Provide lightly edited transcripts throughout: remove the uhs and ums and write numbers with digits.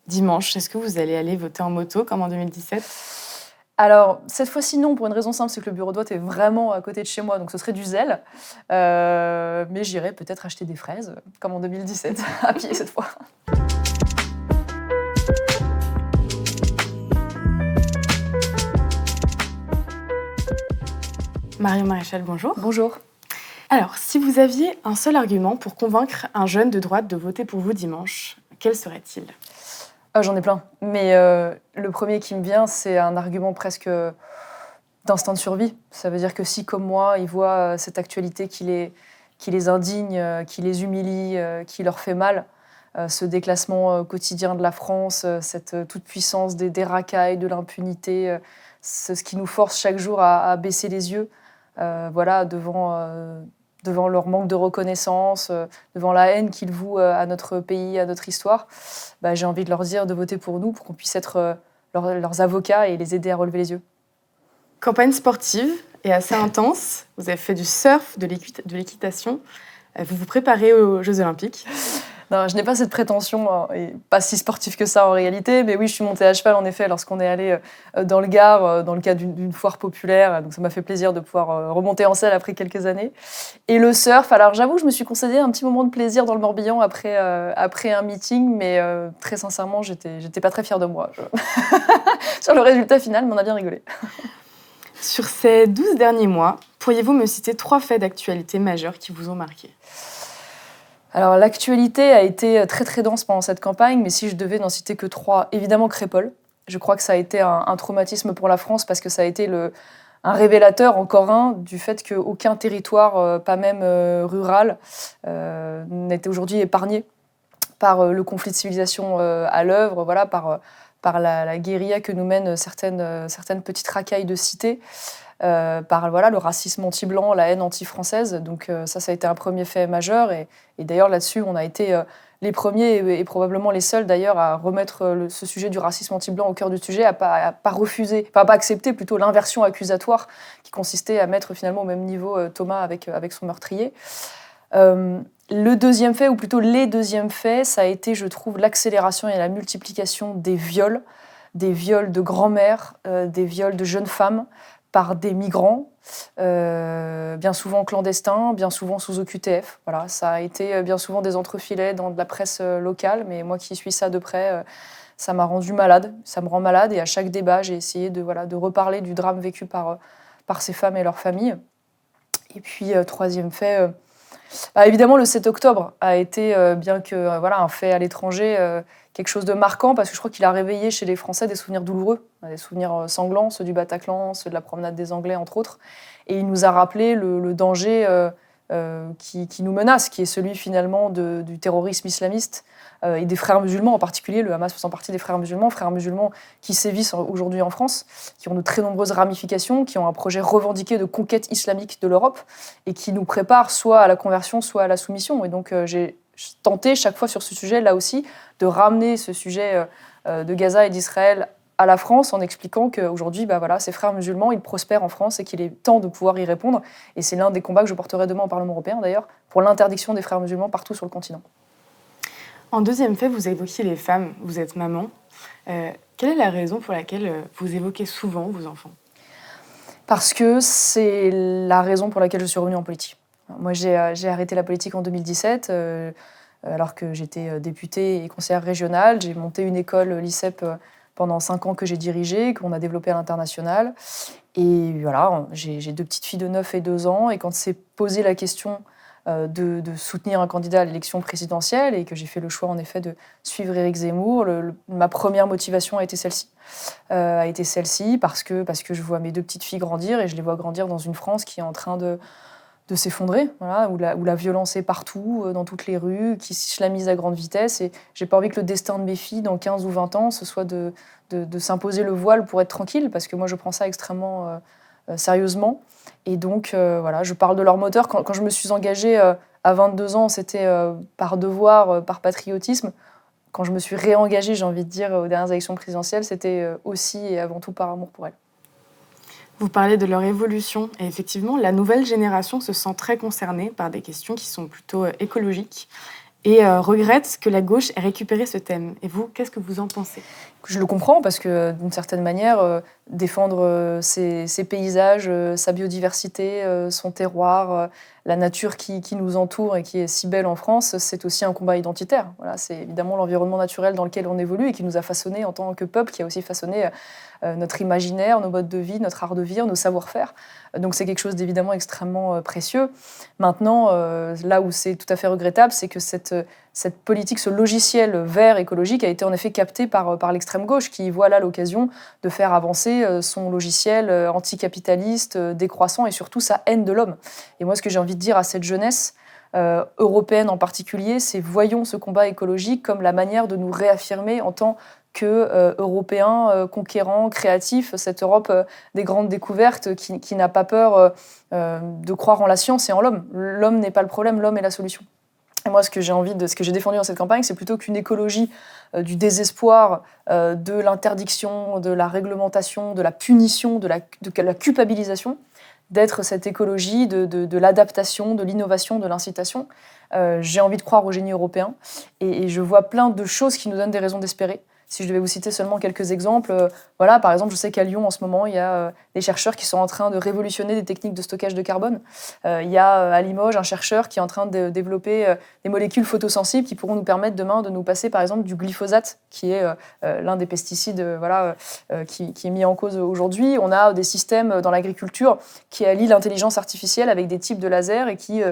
dimanche, est-ce que vous allez aller voter en moto comme en 2017? Alors, cette fois-ci, non, pour une raison simple, c'est que le bureau de vote est vraiment à côté de chez moi, donc ce serait du zèle. Mais j'irai peut-être acheter des fraises, comme en 2017, à pied cette fois. Marion Maréchal, bonjour. Bonjour. Alors, si vous aviez un seul argument pour convaincre un jeune de droite de voter pour vous dimanche, quel serait-il? J'en ai plein, mais le premier qui me vient, c'est un argument presque d'instinct de survie. Ça veut dire que si, comme moi, ils voient cette actualité qui les indigne, qui les humilie, qui leur fait mal, ce déclassement quotidien de la France, cette toute-puissance des racailles, de l'impunité, ce qui nous force chaque jour à baisser les yeux voilà, devant leur manque de reconnaissance, devant la haine qu'ils vouent à notre pays, à notre histoire, j'ai envie de leur dire de voter pour nous, pour qu'on puisse être leurs avocats et les aider à relever les yeux. Campagne sportive et assez intense. Vous avez fait du surf, de l'équitation. Vous vous préparez aux Jeux Olympiques. Non, je n'ai pas cette prétention, et pas si sportive que ça en réalité, mais oui, je suis montée à cheval en effet lorsqu'on est allé dans le Gard, dans le cadre d'une foire populaire, donc ça m'a fait plaisir de pouvoir remonter en selle après quelques années. Et le surf, alors j'avoue, je me suis concédé un petit moment de plaisir dans le Morbihan après un meeting, mais très sincèrement, j'étais pas très fière de moi. Sur le résultat final, mais on a bien rigolé. Sur ces 12 derniers mois, pourriez-vous me citer 3 faits d'actualité majeurs qui vous ont marqué? Alors, l'actualité a été très très dense pendant cette campagne, mais si je devais n'en citer que 3, évidemment Crépol. Je crois que ça a été un traumatisme pour la France parce que ça a été un révélateur, encore un, du fait qu'aucun territoire, pas même rural, n'était aujourd'hui épargné par le conflit de civilisation à l'œuvre, voilà, par la guérilla que nous mènent certaines petites racailles de cités. Par voilà, le racisme anti-blanc, la haine anti-française. Donc ça a été un premier fait majeur. Et d'ailleurs, là-dessus, on a été les premiers et probablement les seuls, d'ailleurs, à remettre ce sujet du racisme anti-blanc au cœur du sujet, à pas refuser, enfin, pas accepter plutôt l'inversion accusatoire qui consistait à mettre finalement au même niveau Thomas avec son meurtrier. Le deuxième fait, ou plutôt les deuxièmes faits, ça a été, je trouve, l'accélération et la multiplication des viols de grand-mères, des viols de jeunes femmes, par des migrants, bien souvent clandestins, bien souvent sous OQTF. Voilà, ça a été bien souvent des entrefilets dans de la presse locale, mais moi qui suis ça de près, ça m'a rendu malade, ça me rend malade, et à chaque débat, j'ai essayé de reparler du drame vécu par ces femmes et leurs familles. Et puis, troisième fait, évidemment, le 7 octobre a été, bien que voilà, un fait à l'étranger, quelque chose de marquant, parce que je crois qu'il a réveillé chez les Français des souvenirs douloureux, des souvenirs sanglants, ceux du Bataclan, ceux de la promenade des Anglais, entre autres. Et il nous a rappelé le danger qui nous menace, qui est celui finalement du terrorisme islamiste et des frères musulmans en particulier, le Hamas faisant partie des frères musulmans qui sévissent aujourd'hui en France, qui ont de très nombreuses ramifications, qui ont un projet revendiqué de conquête islamique de l'Europe et qui nous préparent soit à la conversion, soit à la soumission. Et donc j'ai tenté chaque fois sur ce sujet, là aussi, de ramener ce sujet de Gaza et d'Israël à la France en expliquant qu'aujourd'hui, voilà, ces frères musulmans, ils prospèrent en France et qu'il est temps de pouvoir y répondre. Et c'est l'un des combats que je porterai demain au Parlement européen, d'ailleurs, pour l'interdiction des frères musulmans partout sur le continent. En deuxième fait, vous évoquiez les femmes, vous êtes maman. Quelle est la raison pour laquelle vous évoquez souvent vos enfants? Parce que c'est la raison pour laquelle je suis revenue en politique. Moi, j'ai arrêté la politique en 2017, alors que j'étais députée et conseillère régionale. J'ai monté une école, l'ICEP, pendant 5 ans que j'ai dirigée, qu'on a développée à l'international. Et voilà, j'ai 2 petites filles de 9 et 2 ans. Et quand s'est posée la question de soutenir un candidat à l'élection présidentielle et que j'ai fait le choix, en effet, de suivre Éric Zemmour, ma première motivation a été celle-ci. Parce que je vois mes 2 petites filles grandir et je les vois grandir dans une France qui est en train de s'effondrer, voilà, où la violence est partout, dans toutes les rues, qui s'islamise à grande vitesse. Et j'ai pas envie que le destin de mes filles, dans 15 ou 20 ans, ce soit de s'imposer le voile pour être tranquille, parce que moi, je prends ça extrêmement sérieusement. Et donc, voilà, je parle de leur moteur. Quand je me suis engagée à 22 ans, c'était par devoir, par patriotisme. Quand je me suis réengagée, j'ai envie de dire, aux dernières élections présidentielles, c'était aussi et avant tout par amour pour elles. Vous parlez de leur évolution, et effectivement, la nouvelle génération se sent très concernée par des questions qui sont plutôt écologiques. et regrette que la gauche ait récupéré ce thème. Et vous, qu'est-ce que vous en pensez ? Je le comprends parce que d'une certaine manière, défendre ses paysages, sa biodiversité, son terroir, la nature qui nous entoure et qui est si belle en France, c'est aussi un combat identitaire. Voilà, c'est évidemment l'environnement naturel dans lequel on évolue et qui nous a façonné en tant que peuple, qui a aussi façonné notre imaginaire, nos modes de vie, notre art de vivre, nos savoir-faire. Donc c'est quelque chose d'évidemment extrêmement précieux. Maintenant, là où c'est tout à fait regrettable, c'est que cette politique, ce logiciel vert écologique a été en effet capté par l'extrême gauche, qui voit là l'occasion de faire avancer son logiciel anticapitaliste, décroissant et surtout sa haine de l'homme. Et moi, ce que j'ai envie de dire à cette jeunesse européenne en particulier, c'est voyons ce combat écologique comme la manière de nous réaffirmer en tant qu'Européens conquérants, créatifs, cette Europe des grandes découvertes qui n'a pas peur de croire en la science et en l'homme. L'homme n'est pas le problème, l'homme est la solution. Et moi, ce que j'ai défendu dans cette campagne, c'est plutôt qu'une écologie du désespoir, de l'interdiction, de la réglementation, de la punition, de la culpabilisation, d'être cette écologie de l'adaptation, de l'innovation, de l'incitation. J'ai envie de croire au génie européen et je vois plein de choses qui nous donnent des raisons d'espérer. Si je devais vous citer seulement quelques exemples, voilà, par exemple, je sais qu'à Lyon, en ce moment, il y a des chercheurs qui sont en train de révolutionner des techniques de stockage de carbone. Il y a à Limoges un chercheur qui est en train de développer des molécules photosensibles qui pourront nous permettre demain de nous passer, par exemple, du glyphosate, qui est l'un des pesticides qui est mis en cause aujourd'hui. On a des systèmes dans l'agriculture qui allient l'intelligence artificielle avec des types de lasers et qui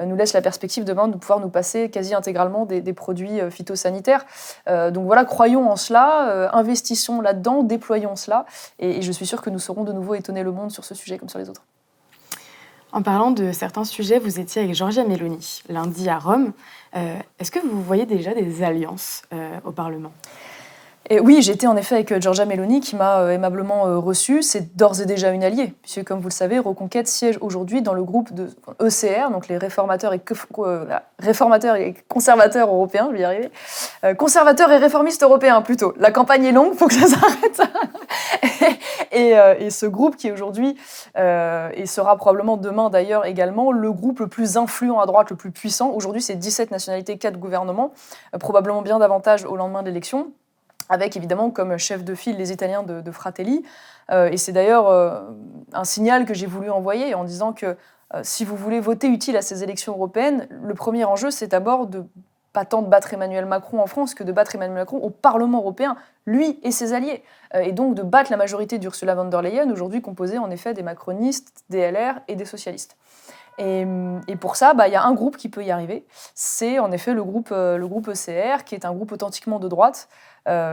nous laissent la perspective demain de pouvoir nous passer quasi intégralement des produits phytosanitaires. Donc voilà, croyons en cela, investissons là-dedans, déployons cela, et je suis sûre que nous saurons de nouveau étonner le monde sur ce sujet comme sur les autres. En parlant de certains sujets, vous étiez avec Giorgia Meloni lundi à Rome. Est-ce que vous voyez déjà des alliances au Parlement ? Et oui, j'étais en effet avec Giorgia Meloni qui m'a aimablement reçue. C'est d'ores et déjà une alliée, puisque comme vous le savez, Reconquête siège aujourd'hui dans le groupe de ECR, donc les réformateurs et conservateurs européens, je vais y arriver. Conservateurs et réformistes européens plutôt. La campagne est longue, il faut que ça s'arrête. Et ce groupe qui est aujourd'hui, et sera probablement demain d'ailleurs également, le groupe le plus influent à droite, le plus puissant. Aujourd'hui, c'est 17 nationalités, 4 gouvernements, probablement bien davantage au lendemain de l'élection, avec évidemment comme chef de file les Italiens de Fratelli. Et c'est d'ailleurs un signal que j'ai voulu envoyer en disant que si vous voulez voter utile à ces élections européennes, le premier enjeu, c'est d'abord de pas tant de battre Emmanuel Macron en France que de battre Emmanuel Macron au Parlement européen, lui et ses alliés. Et donc de battre la majorité d'Ursula von der Leyen, aujourd'hui composée en effet des macronistes, des LR et des socialistes. Et pour ça, y a un groupe qui peut y arriver. C'est en effet le groupe ECR, qui est un groupe authentiquement de droite,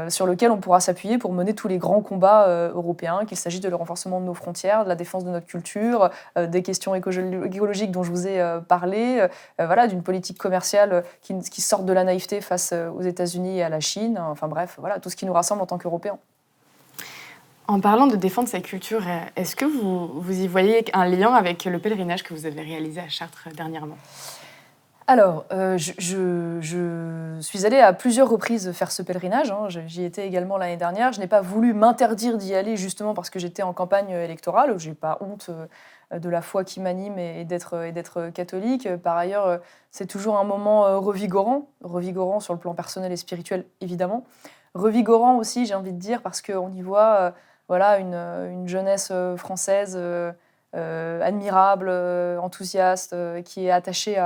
sur lequel on pourra s'appuyer pour mener tous les grands combats européens, qu'il s'agisse de le renforcement de nos frontières, de la défense de notre culture, des questions écologiques dont je vous ai parlé, voilà, d'une politique commerciale qui sorte de la naïveté face aux États-Unis et à la Chine. Enfin bref, voilà, tout ce qui nous rassemble en tant qu'Européens. En parlant de défendre sa culture, est-ce que vous y voyez un lien avec le pèlerinage que vous avez réalisé à Chartres dernièrement ? Alors, je suis allée à plusieurs reprises faire ce pèlerinage. J'y étais également l'année dernière. Je n'ai pas voulu m'interdire d'y aller justement parce que j'étais en campagne électorale. Je n'ai pas honte de la foi qui m'anime et d'être catholique. Par ailleurs, c'est toujours un moment revigorant sur le plan personnel et spirituel, évidemment. Revigorant aussi, j'ai envie de dire, parce qu'on y voit une jeunesse française admirable, enthousiaste, qui est attachée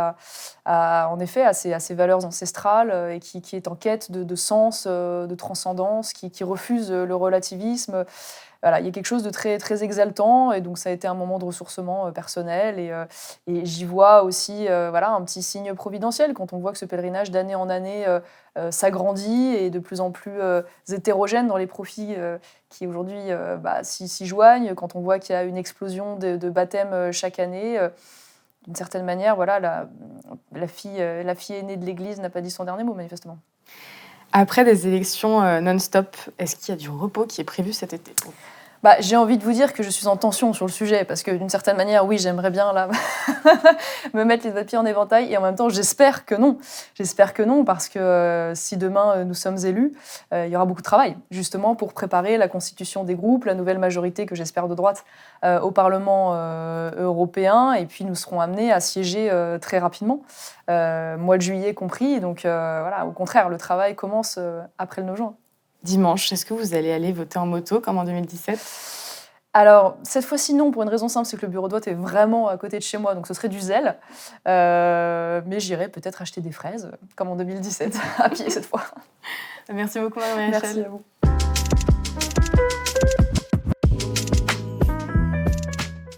en effet à ses valeurs ancestrales et qui est en quête de sens, de transcendance, qui refuse le relativisme. Voilà, il y a quelque chose de très, très exaltant, et donc ça a été un moment de ressourcement personnel, et j'y vois aussi un petit signe providentiel quand on voit que ce pèlerinage d'année en année s'agrandit et est de plus en plus hétérogène dans les profils qui aujourd'hui s'y joignent, quand on voit qu'il y a une explosion de baptêmes chaque année. D'une certaine manière, voilà, la fille aînée de l'Église n'a pas dit son dernier mot, manifestement. Après des élections non-stop, est-ce qu'il y a du repos qui est prévu cet été ? J'ai envie de vous dire que je suis en tension sur le sujet, parce que d'une certaine manière, oui, j'aimerais bien là, me mettre les deux pieds en éventail, et en même temps, j'espère que non. J'espère que non, parce que si demain nous sommes élus, il y aura beaucoup de travail, justement, pour préparer la constitution des groupes, la nouvelle majorité que j'espère de droite au Parlement européen, et puis nous serons amenés à siéger très rapidement, mois de juillet compris. Donc voilà, au contraire, le travail commence après le 9 juin. Dimanche, est-ce que vous allez aller voter en moto comme en 2017 ? Alors, cette fois-ci, non, pour une raison simple, c'est que le bureau de vote est vraiment à côté de chez moi, donc ce serait du zèle. Mais j'irai peut-être acheter des fraises, comme en 2017, à pied cette fois. Merci beaucoup, Marie-Michel. Merci à vous.